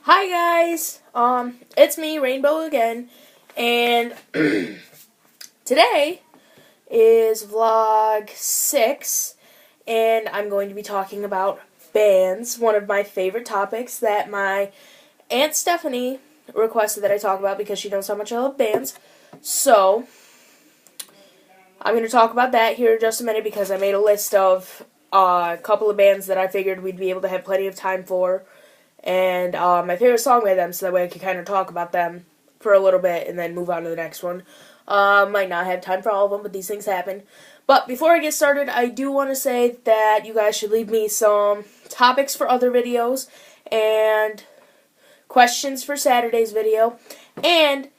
Hi guys, it's me, Rainbow again, and today is vlog 6, and I'm going to be talking about bands, one of my favorite topics that my Aunt Stephanie requested that I talk about because she knows how much I love bands. So, I'm going to talk about that here in just a minute because I made a list of a couple of bands that I figured we'd be able to have plenty of time for. And my favorite song by them, so that way I can kind of talk about them for a little bit and then move on to the next one. Might not have time for all of them, but these things happen. But before I get started, I do want to say that you guys should leave me some topics for other videos and questions for Saturday's video. And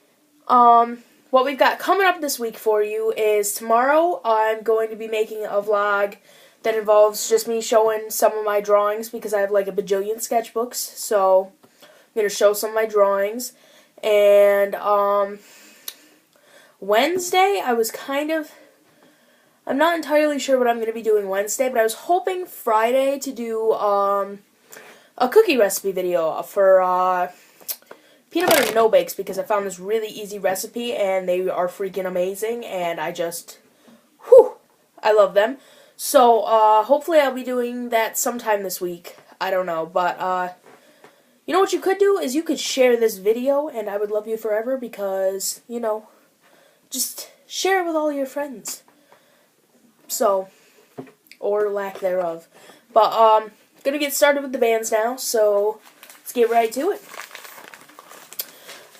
what we've got coming up this week for you is tomorrow I'm going to be making a vlog that involves just me showing some of my drawings because I have like a bajillion sketchbooks. So I'm going to show some of my drawings. And Wednesday, I'm not entirely sure what I'm going to be doing Wednesday, but I was hoping Friday to do a cookie recipe video for peanut butter no bakes because I found this really easy recipe and they are freaking amazing and I love them. So, hopefully I'll be doing that sometime this week. I don't know, but, you know what you could do is you could share this video, and I would love you forever because, you know, just share it with all your friends. So, or lack thereof. But, gonna get started with the bands now, so let's get right to it.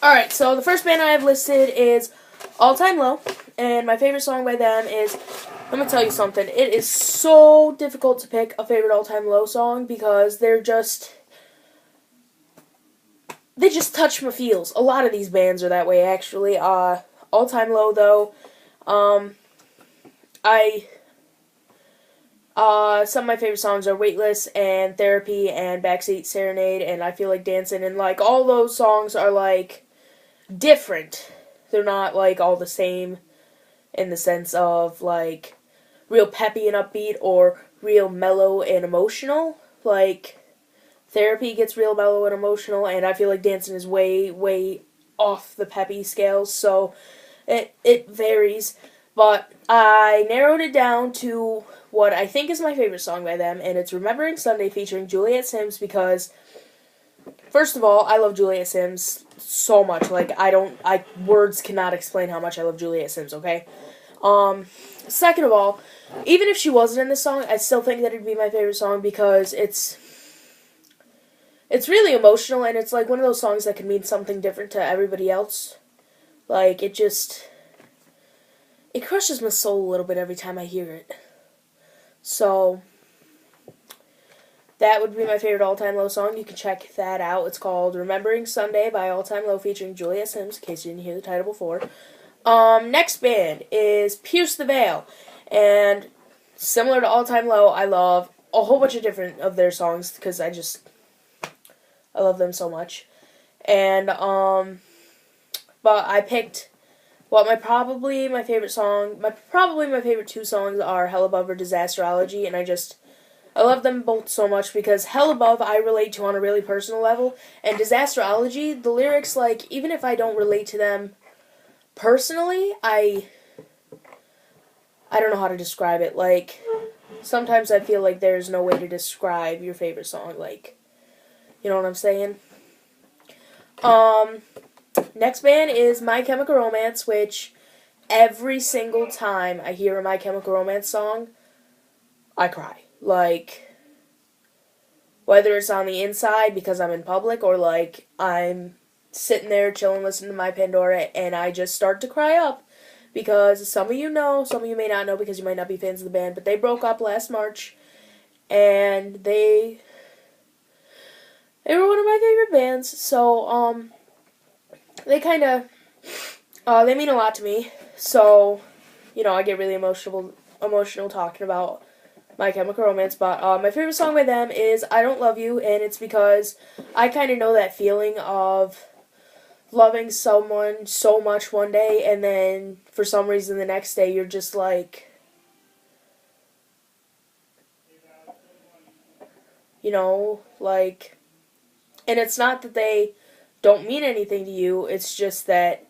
Alright, so the first band I have listed is All Time Low, and my favorite song by them is... Let me tell you something. It is so difficult to pick a favorite all-time low song because they just touch my feels. A lot of these bands are that way, actually. All Time Low, though, some of my favorite songs are Weightless and Therapy and Backseat Serenade and I Feel Like Dancing, and like all those songs are like different. They're not like all the same in the sense of like real peppy and upbeat or real mellow and emotional. Like, Therapy gets real mellow and emotional, and I Feel Like Dancing is way, way off the peppy scales, so it varies. But I narrowed it down to what I think is my favorite song by them, and it's Remembering Sunday featuring Juliet Sims because, first of all, I love Juliet Sims so much. Like, words cannot explain how much I love Juliet Sims, okay? Second of all, even if she wasn't in this song, I still think that it'd be my favorite song because it's really emotional and it's like one of those songs that can mean something different to everybody else. Like, it crushes my soul a little bit every time I hear it. So, that would be my favorite all-time low song. You can check that out. It's called Remembering Sunday by All Time Low featuring Juliet Sims, in case you didn't hear the title before. Next band is Pierce the Veil, and similar to All Time Low, I love a whole bunch of different of their songs, because I love them so much, and, but I picked probably my favorite two songs are Hell Above or Disasterology, and I love them both so much, because Hell Above I relate to on a really personal level, and Disasterology, the lyrics, like, even if I don't relate to them personally, I don't know how to describe it. Like, sometimes I feel like there's no way to describe your favorite song. Like, you know what I'm saying? Next band is My Chemical Romance, which every single time I hear a My Chemical Romance song, I cry. Like, whether it's on the inside because I'm in public or like I'm sitting there chilling listening to My Pandora and I just start to cry up because some of you know, some of you may not know because you might not be fans of the band, but they broke up last March and they were one of my favorite bands, so they kind of they mean a lot to me, so you know I get really emotional talking about My Chemical Romance, but my favorite song by them is I Don't Love You, and it's because I kind of know that feeling of loving someone so much one day, and then for some reason the next day you're just like, you know, like, And it's not that they don't mean anything to you, it's just that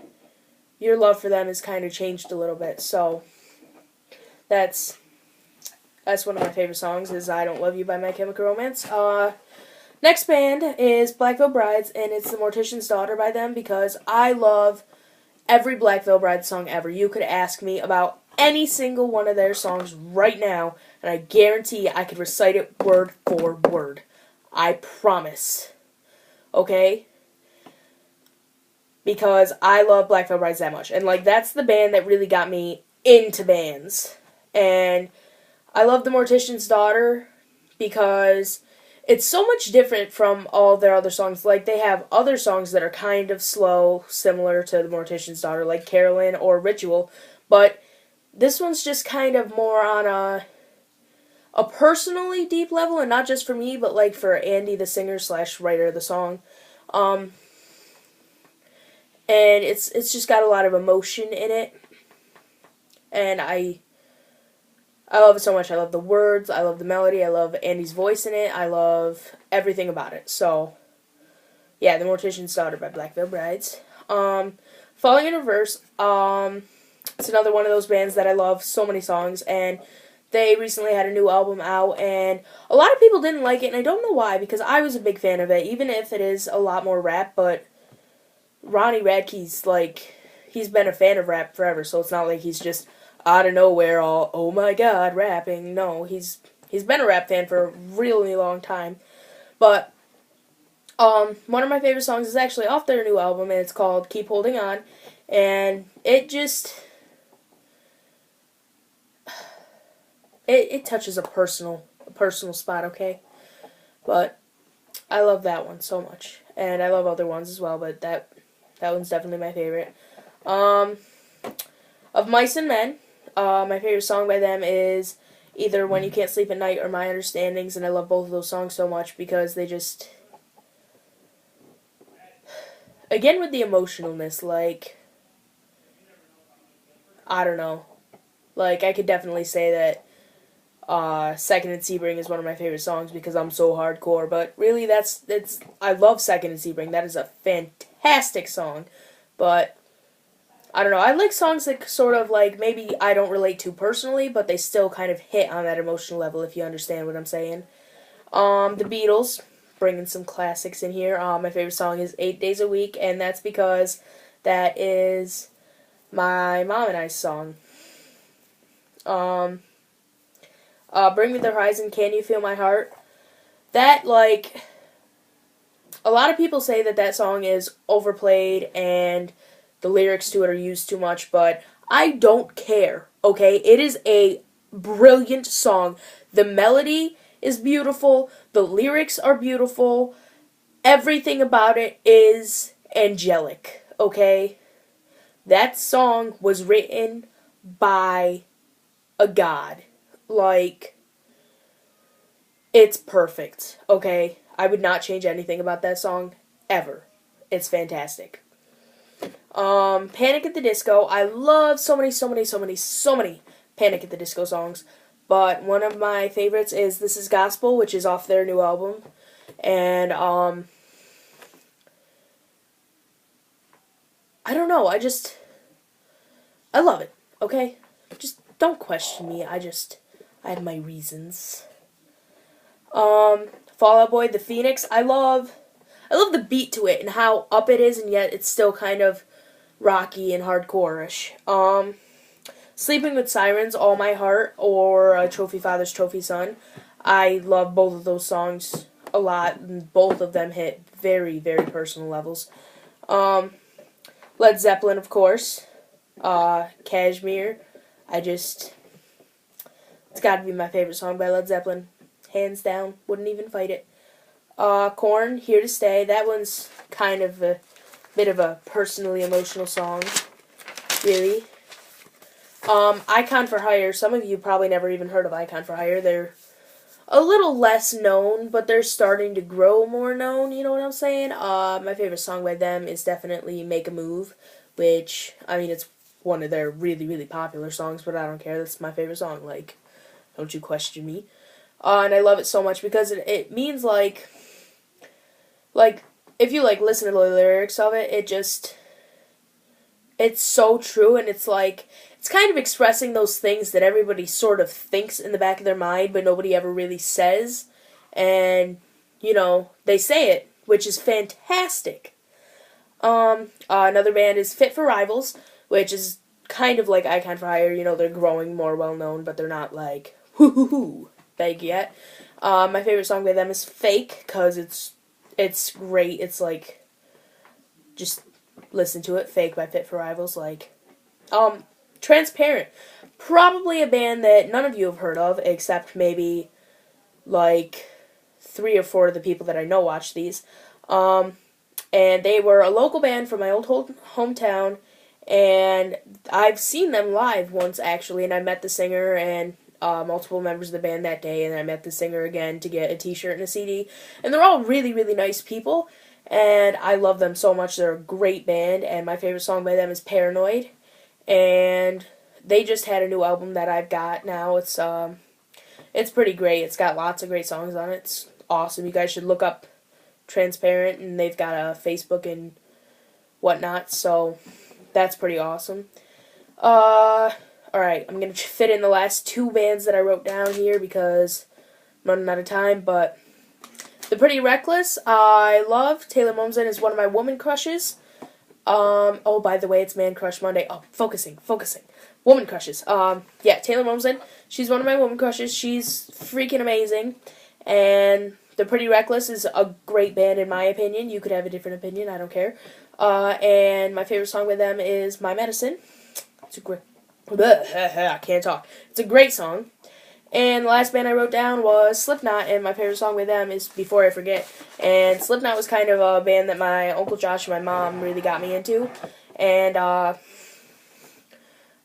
your love for them has kind of changed a little bit. So that's one of my favorite songs is I Don't Love You by My Chemical Romance. Next band is Black Veil Brides, and it's The Mortician's Daughter by them because I love every Black Veil Bride song ever. You could ask me about any single one of their songs right now, and I guarantee I could recite it word for word. I promise. Okay? Because I love Black Veil Brides that much. And, like, that's the band that really got me into bands. And I love The Mortician's Daughter because it's so much different from all their other songs. Like, they have other songs that are kind of slow, similar to The Mortician's Daughter, like Carolyn or Ritual. But this one's just kind of more on a personally deep level, and not just for me, but, like, for Andy, the singer / writer of the song. And it's just got a lot of emotion in it. And I love it so much. I love the words, I love the melody, I love Andy's voice in it, I love everything about it. So, yeah, The Mortician's Daughter by Black Veil Brides. Falling in Reverse, it's another one of those bands that I love so many songs, and they recently had a new album out, and a lot of people didn't like it, and I don't know why, because I was a big fan of it, even if it is a lot more rap, but Ronnie Radke's, like, he's been a fan of rap forever, so it's not like he's just out of nowhere all, oh my god, rapping. No, he's been a rap fan for a really long time. But one of my favorite songs is actually off their new album, and it's called Keep Holding On. And it just it touches a personal spot, okay? But I love that one so much. And I love other ones as well, but that one's definitely my favorite. Of Mice and Men, my favorite song by them is either When You Can't Sleep at Night or My Understandings, and I love both of those songs so much because they just, again with the emotionalness, like, I don't know, like, I could definitely say that Second and Sebring is one of my favorite songs because I'm so hardcore, but really I love Second and Sebring. That is a fantastic song, but I don't know, I like songs that sort of, like, maybe I don't relate to personally, but they still kind of hit on that emotional level, if you understand what I'm saying. The Beatles, bringing some classics in here. My favorite song is 8 Days a Week, and that's because that is my mom and I's song. Bring Me the Horizon, Can You Feel My Heart? That, like, a lot of people say that song is overplayed and the lyrics to it are used too much, but I don't care, okay? It is a brilliant song. The melody is beautiful. The lyrics are beautiful. Everything about it is angelic, okay? That song was written by a god. Like, it's perfect, okay? I would not change anything about that song, ever. It's fantastic. Panic at the Disco. I love so many Panic at the Disco songs. But one of my favorites is This Is Gospel, which is off their new album. And, I don't know, I love it, okay? Just don't question me, I have my reasons. Fall Out Boy, The Phoenix. I love the beat to it and how up it is, and yet it's still kind of rocky and hardcore-ish. Sleeping with Sirens, All My Heart, or Trophy Father's Trophy Son. I love both of those songs a lot, and both of them hit very, very personal levels. Led Zeppelin, of course. Kashmir. It's gotta be my favorite song by Led Zeppelin. Hands down, wouldn't even fight it. Korn, Here to Stay. That one's kind of a bit of a personally emotional song, really. Icon for Hire. Some of you probably never even heard of Icon for Hire. They're a little less known, but they're starting to grow more known, you know what I'm saying? My favorite song by them is definitely Make a Move, which, I mean, it's one of their really, really popular songs, but I don't care. That's my favorite song. Like, don't you question me. And I love it so much because it means, like, like, if you, like, listen to the lyrics of it, it's so true, and it's like, it's kind of expressing those things that everybody sort of thinks in the back of their mind, but nobody ever really says, and, they say it, which is fantastic. Another band is Fit for Rivals, which is kind of like Icon for Hire. They're growing more well-known, but they're not, like, whoo-hoo-hoo big yet. My favorite song by them is Fake, because it's great. It's, like, just listen to it. Fake by Fit for Rivals. Like, Transparent. Probably a band that none of you have heard of, except maybe, like, 3 or 4 of the people that I know watch these. And they were a local band from my old hometown, and I've seen them live once, actually, and I met the singer and multiple members of the band that day, and I met the singer again to get a t-shirt and a CD, and they're all really, really nice people, and I love them so much. They're a great band, and my favorite song by them is Paranoid, and they just had a new album that I've got now. It's pretty great. It's got lots of great songs on it. It's awesome. You guys should look up Transparent, and they've got a Facebook and whatnot, so that's pretty awesome. Alright, I'm going to fit in the last 2 bands that I wrote down here because I'm running out of time, but The Pretty Reckless, I love. Taylor Momsen is one of my woman crushes. Oh, by the way, it's Man Crush Monday. Oh, focusing. Woman crushes. Yeah, Taylor Momsen, she's one of my woman crushes. She's freaking amazing, and The Pretty Reckless is a great band in my opinion. You could have a different opinion, I don't care. And my favorite song by them is My Medicine. It's a great... I can't talk. It's a great song. And the last band I wrote down was Slipknot, and my favorite song by them is Before I Forget. And Slipknot was kind of a band that my Uncle Josh and my mom really got me into. And I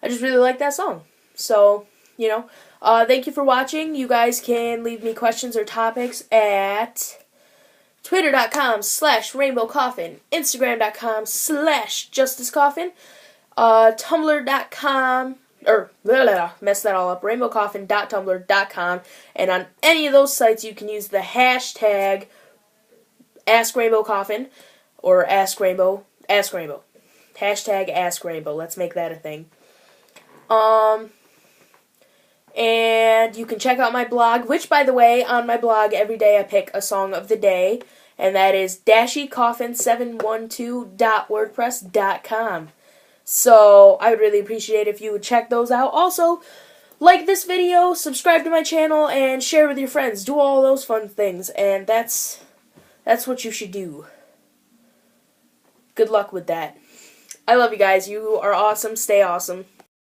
just really like that song. So, thank you for watching. You guys can leave me questions or topics at twitter.com/rainbowcoffin, instagram.com/justicecoffin, tumblr.com, mess that all up, rainbowcoffin.tumblr.com, and on any of those sites you can use the hashtag AskRainbowCoffin, or AskRainbow, hashtag AskRainbow, let's make that a thing. And you can check out my blog, which, by the way, on my blog, every day I pick a song of the day, and that is dashycoffin712.wordpress.com. So, I would really appreciate if you would check those out. Also, like this video, subscribe to my channel, and share with your friends. Do all those fun things, and that's what you should do. Good luck with that. I love you guys. You are awesome. Stay awesome.